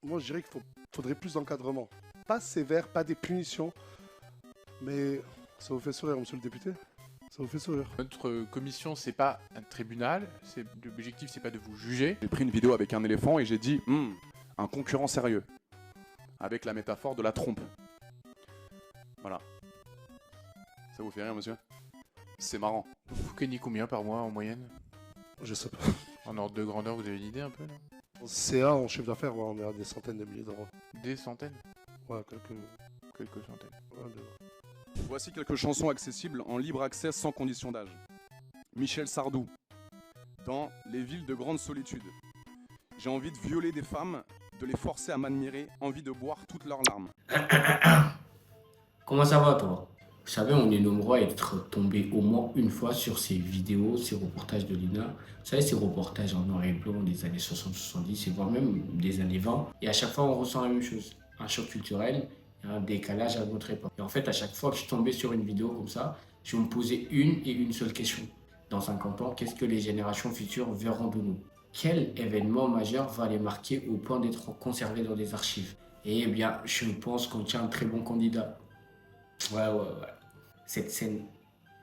moi je dirais faudrait plus d'encadrement. Pas sévère, pas des punitions, mais ça vous fait sourire, monsieur le député? Ça vous fait sourire? Notre commission, c'est pas un tribunal. L'objectif, c'est pas de vous juger. J'ai pris une vidéo avec un éléphant et j'ai dit un concurrent sérieux. Avec la métaphore de la trompe. Voilà. Ça vous fait rire, monsieur? C'est marrant. Vous gagnez combien par mois en moyenne? Je sais pas. En ordre de grandeur, vous avez une idée un peu là? En CA, en chiffre d'affaires, ouais, on est à des centaines de milliers d'euros. Des centaines? Ouais, Quelques centaines. ouais, Voici quelques chansons accessibles en libre accès sans condition d'âge. Michel Sardou. Dans Les villes de grande solitude. J'ai envie de violer des femmes, de les forcer à m'admirer, envie de boire toutes leurs larmes. Comment ça va, toi? Vous savez, on est nombreux à être tombés au moins une fois sur ces vidéos, ces reportages de l'INA. Vous savez, ces reportages en noir et blanc des années 60-70 et voire même des années 20. Et à chaque fois, on ressent la même chose. Un choc culturel et un décalage à notre époque. Et en fait, à chaque fois que je tombais sur une vidéo comme ça, je me posais une et une seule question. Dans 50 ans, qu'est-ce que les générations futures verront de nous? Quel événement majeur va les marquer au point d'être conservé dans des archives? Eh bien, je pense qu'on tient un très bon candidat. Ouais. Cette scène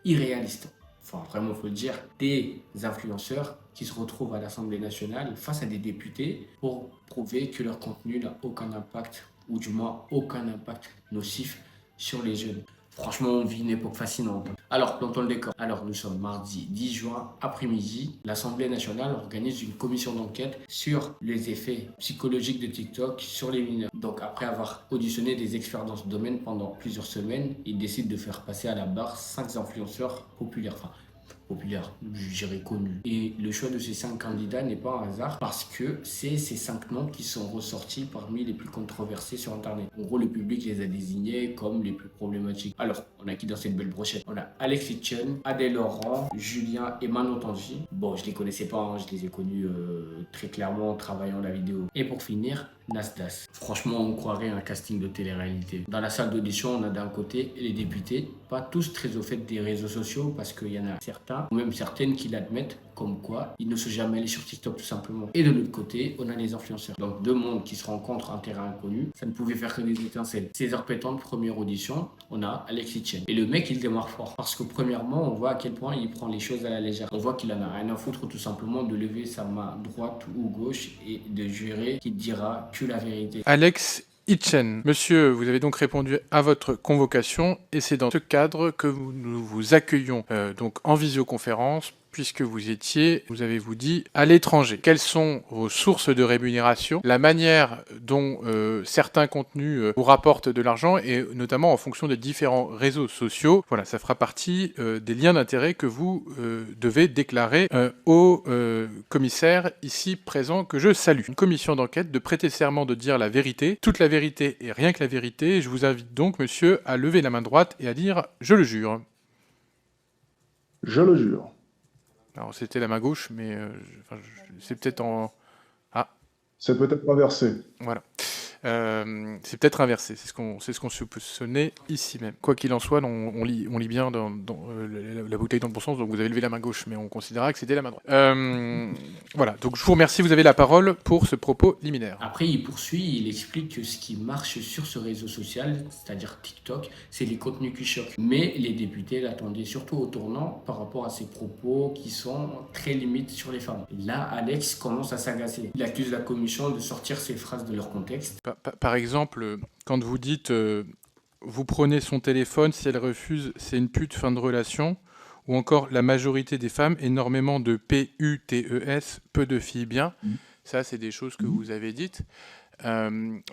irréaliste, enfin vraiment faut le dire, des influenceurs qui se retrouvent à l'Assemblée nationale face à des députés pour prouver que leur contenu n'a aucun impact, ou du moins aucun impact nocif sur les jeunes. Franchement, on vit une époque fascinante. Alors, plantons le décor. Alors, nous sommes mardi 10 juin, après-midi. L'Assemblée nationale organise une commission d'enquête sur les effets psychologiques de TikTok sur les mineurs. Donc, après avoir auditionné des experts dans ce domaine pendant plusieurs semaines, ils décident de faire passer à la barre 5 influenceurs populaires. Enfin, populaire, je dirais connu. Et le choix de ces 5 candidats n'est pas un hasard parce que c'est ces 5 noms qui sont ressortis parmi les plus controversés sur Internet. En gros, le public les a désignés comme les plus problématiques. Alors, on a qui dans cette belle brochette? On a Alex Hitchen, Adèle Laurent, Julien et Manon Tangi. Bon, je les connaissais pas, hein, je les ai connus très clairement en travaillant la vidéo. Et pour finir, Nasdaq. Franchement, on croirait un casting de télé-réalité. Dans la salle d'audition, on a d'un côté les députés, pas tous très au fait des réseaux sociaux parce qu'il y en a certains, ou même certaines qui l'admettent, comme quoi ils ne sont jamais allés sur TikTok tout simplement. Et de l'autre côté, on a les influenceurs. Donc deux mondes qui se rencontrent en terrain inconnu, ça ne pouvait faire que des étincelles. César Pétante, première audition, on a Alex Hitchen. Et le mec, il démarre fort parce que premièrement, on voit à quel point il prend les choses à la légère. On voit qu'il en a rien à foutre tout simplement de lever sa main droite ou gauche et de jurer qu'il dira que la vérité. Alex Hitchen. Monsieur, vous avez donc répondu à votre convocation et c'est dans ce cadre que nous vous accueillons donc en visioconférence puisque vous étiez, vous avez-vous dit, à l'étranger. Quelles sont vos sources de rémunération? La manière dont certains contenus vous rapportent de l'argent et notamment en fonction des différents réseaux sociaux. Voilà, ça fera partie des liens d'intérêt que vous devez déclarer au commissaire ici présent que je salue. Une commission d'enquête de prêter serment de dire la vérité, toute la vérité et rien que la vérité. Je vous invite donc, monsieur, à lever la main droite et à dire « Je le jure ». Je le jure. Alors, c'était la main gauche, mais c'est peut-être en... Ah, C'est peut-être inversé. voilà. C'est peut-être inversé, c'est ce qu'on soupçonnait ici même. Quoi qu'il en soit, on lit bien dans la bouteille dans le bon sens, donc vous avez levé la main gauche, mais on considérera que c'était la main droite. Voilà, donc je vous remercie, vous avez la parole pour ce propos liminaire. Après, il poursuit, il explique que ce qui marche sur ce réseau social, c'est-à-dire TikTok, c'est les contenus qui choquent. Mais les députés l'attendaient surtout au tournant par rapport à ses propos qui sont très limites sur les femmes. Là, Alex commence à s'agacer. Il accuse la commission de sortir ces phrases de leur contexte. Par exemple, quand vous dites vous prenez son téléphone, si elle refuse, c'est une pute, fin de relation, ou encore la majorité des femmes, énormément de PUTES, peu de filles bien, ça c'est des choses que vous avez dites.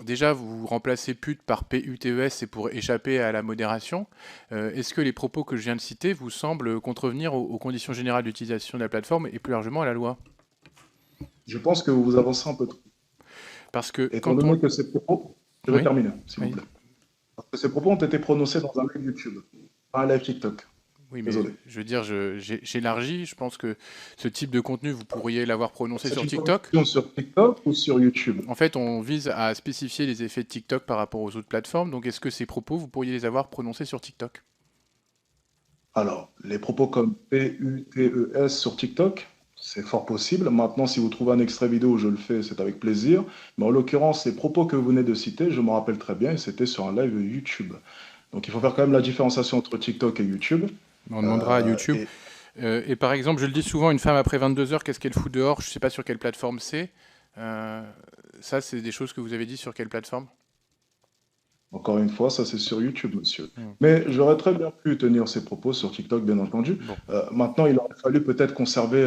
Déjà, vous remplacez pute par PUTES, c'est pour échapper à la modération. Est-ce que les propos que je viens de citer vous semblent contrevenir aux conditions générales d'utilisation de la plateforme et plus largement à la loi? Je pense que vous avancez un peu trop. Parce que Étant donné que ces propos, je vais Oui. terminer, s'il Oui. vous plaît. Parce que ces propos ont été prononcés dans un live YouTube, pas un live TikTok. Oui, mais Désolé. je veux dire, j'élargis. Je pense que ce type de contenu, vous pourriez l'avoir prononcé C'est sur une TikTok. promotion sur TikTok ou sur YouTube? En fait, on vise à spécifier les effets de TikTok par rapport aux autres plateformes. Donc, est-ce que ces propos, vous pourriez les avoir prononcés sur TikTok? Alors, les propos comme PUTES sur TikTok, C'est fort possible. Maintenant, si vous trouvez un extrait vidéo, je le fais, c'est avec plaisir. Mais en l'occurrence, les propos que vous venez de citer, je me rappelle très bien, et c'était sur un live YouTube. Donc il faut faire quand même la différenciation entre TikTok et YouTube. On demandera à YouTube. Et Et par exemple, je le dis souvent, une femme après 22 heures, qu'est-ce qu'elle fout dehors? Je ne sais pas sur quelle plateforme c'est. Ça, c'est des choses que vous avez dit sur quelle plateforme? encore une fois, ça c'est sur YouTube, monsieur. Hmm. Mais j'aurais très bien pu tenir ces propos sur TikTok, bien entendu. Bon. Maintenant, il aurait fallu peut-être conserver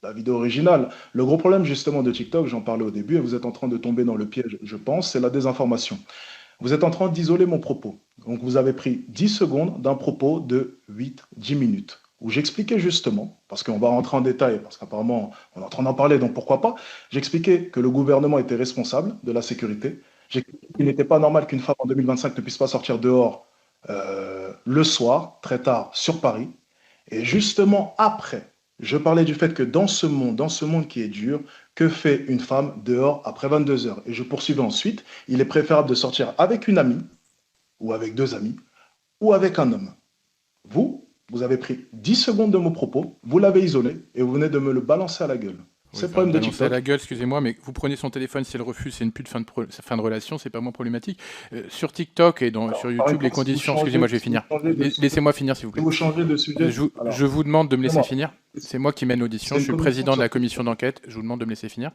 la vidéo originale. Le gros problème justement de TikTok, j'en parlais au début, et vous êtes en train de tomber dans le piège, je pense, c'est la désinformation. Vous êtes en train d'isoler mon propos. Donc vous avez pris 10 secondes d'un propos de 8-10 minutes, où j'expliquais justement, parce qu'on va rentrer en détail, parce qu'apparemment on est en train d'en parler, donc pourquoi pas, j'expliquais que le gouvernement était responsable de la sécurité. J'expliquais qu'il n'était pas normal qu'une femme en 2025 ne puisse pas sortir dehors le soir, très tard, sur Paris. Et justement après, je parlais du fait que dans ce monde qui est dur, que fait une femme dehors après 22 heures? Et je poursuivais ensuite, il est préférable de sortir avec une amie, ou avec deux amis, ou avec un homme. Vous avez pris 10 secondes de mon propos, vous l'avez isolé, et vous venez de me le balancer à la gueule. Oui, C'est le problème de balancer à TikTok. la gueule, excusez-moi, mais vous prenez son téléphone, si elle refuse, c'est une pute fin de relation, c'est pas moins problématique. Sur TikTok et Alors, sur par YouTube, les exemple, si vous conditions, excusez-moi, je vais si vous finir. changez de sujet, Laissez-moi finir, s'il vous si plaît. vous changez de sujet, alors, Je vous demande de me laisser excusez-moi, finir. C'est moi qui mène l'audition. c'est Je une suis président de la communication commission d'enquête. Je vous demande de me laisser finir.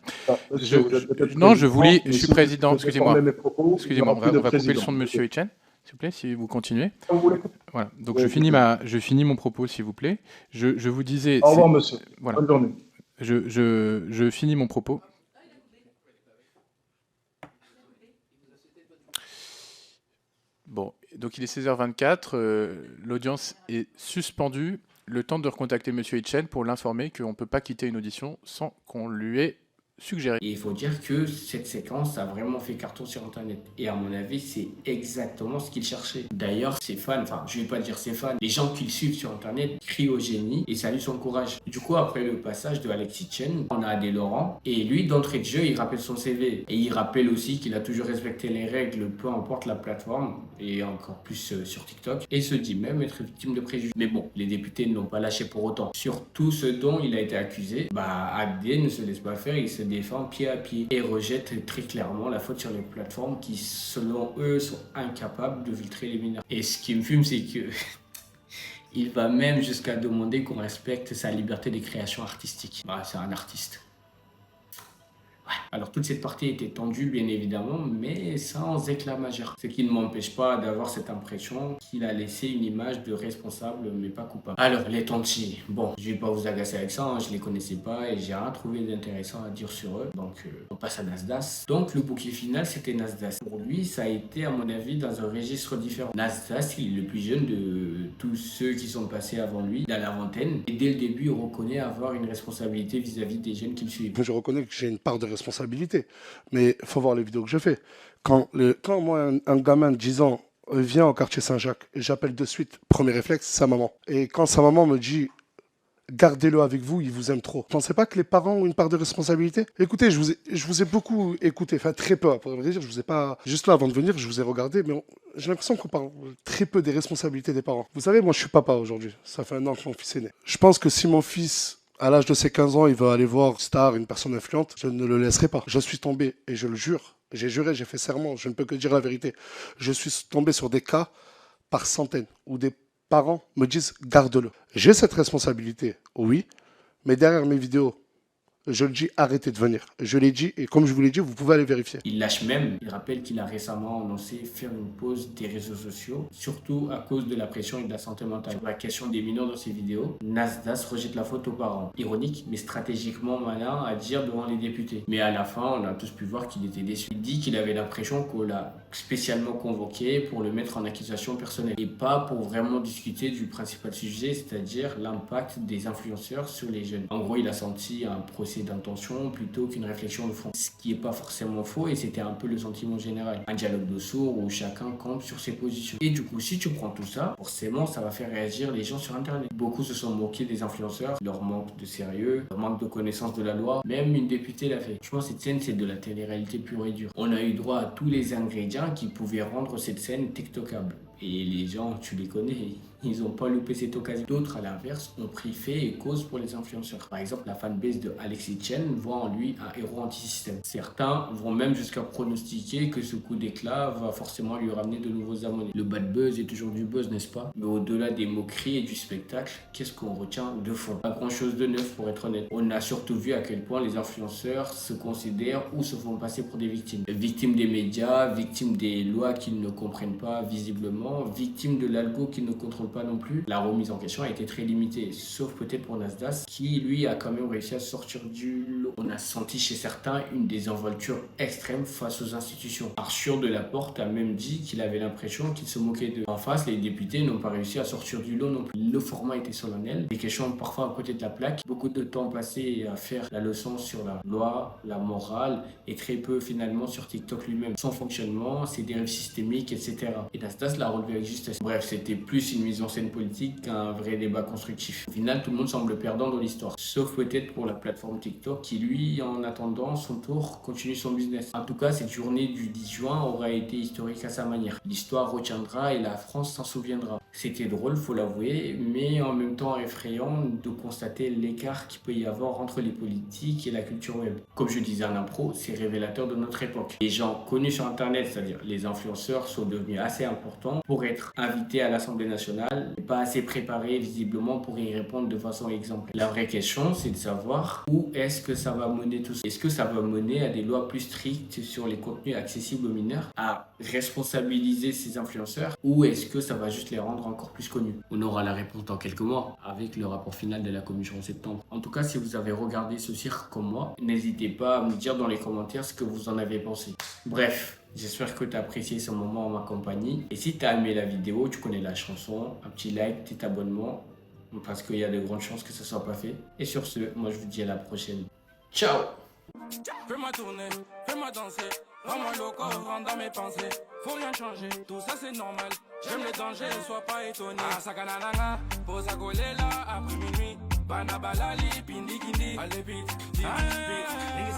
monsieur, vous êtes peut-être Non, je président, voulais. Je mais suis si vous président. déformez Excusez-moi. mes propos, il n'y Excusez-moi. aura plus de On va couper le président. son de Monsieur Etienne, s'il vous plaît, si vous continuez. Vous voulez- Voilà. Donc Oui, je finis mon propos, s'il vous plaît. Je vous disais. Au revoir, monsieur. Voilà. Bonne journée. Je finis mon propos. Bon, donc il est 16h24, l'audience est suspendue. Le temps de recontacter Monsieur Etienne pour l'informer qu'on ne peut pas quitter une audition sans qu'on lui ait suggéré. Et il faut dire que cette séquence a vraiment fait carton sur Internet. Et à mon avis, c'est exactement ce qu'il cherchait. D'ailleurs, ses fans, enfin, je vais pas dire ses fans, les gens qui le suivent sur Internet crient au génie et saluent son courage. Du coup, après le passage de Alexis Chen, on a Adé Laurent. Et lui, d'entrée de jeu, il rappelle son CV. Et il rappelle aussi qu'il a toujours respecté les règles, peu importe la plateforme, et encore plus sur TikTok. Et se dit même être victime de préjugés. Mais bon, les députés ne l'ont pas lâché pour autant. Sur tout ce dont il a été accusé, Adé ne se laisse pas faire, il se défend pied à pied et rejette très clairement la faute sur les plateformes qui, selon eux, sont incapables de filtrer les mineurs. Et ce qui me fume, c'est que il va même jusqu'à demander qu'on respecte sa liberté de création artistique. C'est un artiste. Ouais. Alors toute cette partie était tendue bien évidemment, mais sans éclat majeur. Ce qui ne m'empêche pas d'avoir cette impression qu'il a laissé une image de responsable mais pas coupable. Alors les Tonchi, bon, je vais pas vous agacer avec ça, je les connaissais pas et j'ai rien trouvé d'intéressant à dire sur eux. Donc on passe à Nasdas. Donc le bouquet final c'était Nasdas. Pour lui ça a été à mon avis dans un registre différent. Nasdas il est le plus jeune de tous ceux qui sont passés avant lui dans la vingtaine et dès le début il reconnaît avoir une responsabilité vis-à-vis des jeunes qui le suivent. Je reconnais que j'ai une part de responsabilité, mais il faut voir les vidéos que je fais. Quand moi, un gamin de 10 ans vient au quartier Saint-Jacques, et j'appelle de suite, premier réflexe, sa maman. Et quand sa maman me dit gardez-le avec vous, il vous aime trop. Vous ne pensez pas que les parents ont une part de responsabilité? Écoutez, je vous ai beaucoup écouté, enfin très peu, pour vrai dire, je vous ai pas... Juste là, avant de venir, je vous ai regardé, mais j'ai l'impression qu'on parle très peu des responsabilités des parents. Vous savez, moi je suis papa aujourd'hui, ça fait un an que mon fils est né. Je pense que si mon fils... à l'âge de ses 15 ans, il va aller voir Star, une personne influente. Je ne le laisserai pas. Je suis tombé, et je le jure, j'ai juré, j'ai fait serment, je ne peux que dire la vérité. Je suis tombé sur des cas par centaines où des parents me disent garde-le. J'ai cette responsabilité, oui, mais derrière mes vidéos, je le dis, arrêtez de venir. Je l'ai dit, et comme je vous l'ai dit, vous pouvez aller vérifier. Il lâche même. Il rappelle qu'il a récemment annoncé faire une pause des réseaux sociaux, surtout à cause de la pression et de la santé mentale. Sur la question des mineurs dans ses vidéos, Nasdas rejette la faute aux parents. Ironique, mais stratégiquement malin à dire devant les députés. Mais à la fin, on a tous pu voir qu'il était déçu. Il dit qu'il avait l'impression qu'on l'a spécialement convoqué pour le mettre en accusation personnelle et pas pour vraiment discuter du principal sujet, c'est-à-dire l'impact des influenceurs sur les jeunes. En gros, il a senti un procès d'intention plutôt qu'une réflexion de fond. Ce qui n'est pas forcément faux et c'était un peu le sentiment général. Un dialogue de sourds où chacun campe sur ses positions. Et du coup, si tu prends tout ça, forcément, ça va faire réagir les gens sur Internet. Beaucoup se sont moqués des influenceurs, leur manque de sérieux, leur manque de connaissance de la loi. Même une députée l'a fait. Franchement, cette scène, c'est de la télé-réalité pure et dure. On a eu droit à tous les ingrédients qui pouvaient rendre cette scène tiktokable. Et les gens, tu les connais, Ils n'ont pas loupé cette occasion. D'autres, à l'inverse, ont pris fait et cause pour les influenceurs. Par exemple, la fanbase de Alexis Chen voit en lui un héros anti-système. Certains vont même jusqu'à pronostiquer que ce coup d'éclat va forcément lui ramener de nouveaux abonnés. Le bad buzz est toujours du buzz, n'est-ce pas? Mais au-delà des moqueries et du spectacle, qu'est-ce qu'on retient de fond? Pas grand-chose de neuf, pour être honnête. On a surtout vu à quel point les influenceurs se considèrent ou se font passer pour des victimes. Victimes des médias, victimes des lois qu'ils ne comprennent pas visiblement, victimes de l'algo qu'ils ne contrôlent pas non plus. La remise en question a été très limitée, sauf peut-être pour Nasdaq, qui lui a quand même réussi à sortir du lot. On a senti chez certains une désinvolture extrême face aux institutions. Arthur Delaporte a même dit qu'il avait l'impression qu'il se moquait d'eux. En face, les députés n'ont pas réussi à sortir du lot non plus. Le format était solennel, des questions parfois à côté de la plaque, beaucoup de temps passé à faire la leçon sur la loi, la morale, et très peu finalement sur TikTok lui-même, son fonctionnement, ses dérives systémiques, etc. Et Nasdaq l'a relevé avec justesse. Bref, c'était plus une mise en scène politique qu'un vrai débat constructif. Au final, tout le monde semble perdant dans l'histoire, sauf peut-être pour la plateforme TikTok qui, lui, en attendant son tour, continue son business. En tout cas, cette journée du 10 juin aura été historique à sa manière. L'histoire retiendra et la France s'en souviendra. C'était drôle, faut l'avouer, mais en même temps effrayant de constater l'écart qu'il peut y avoir entre les politiques et la culture web. Comme je disais en impro, c'est révélateur de notre époque. Les gens connus sur Internet, c'est-à-dire les influenceurs, sont devenus assez importants pour être invités à l'Assemblée nationale, et pas assez préparés visiblement pour y répondre de façon exemplaire. La vraie question, c'est de savoir où est-ce que ça va mener tout ça. Est-ce que ça va mener à des lois plus strictes sur les contenus accessibles aux mineurs, à responsabiliser ces influenceurs, ou est-ce que ça va juste les rendre encore plus connus? On aura la réponse dans quelques mois avec le rapport final de la commission en septembre. En tout cas, si vous avez regardé ce cirque comme moi, n'hésitez pas à me dire dans les commentaires ce que vous en avez pensé. Bref, j'espère que tu as apprécié ce moment en ma compagnie. Et si tu as aimé la vidéo, tu connais la chanson, un petit like, petit abonnement, parce qu'il y a de grandes chances que ce soit pas fait. Et sur ce, moi je vous dis à la prochaine. Ciao! Fais-moi tourner, fais-moi danser, rends-moi loco, rentre dans mes pensées. Faut rien changer, tout ça c'est normal. J'aime les dangers, sois pas étonné. Ah, sakanananga, pose à coller là, après minuit. Bana balali, pindi kindi, allez vite, vite, vite,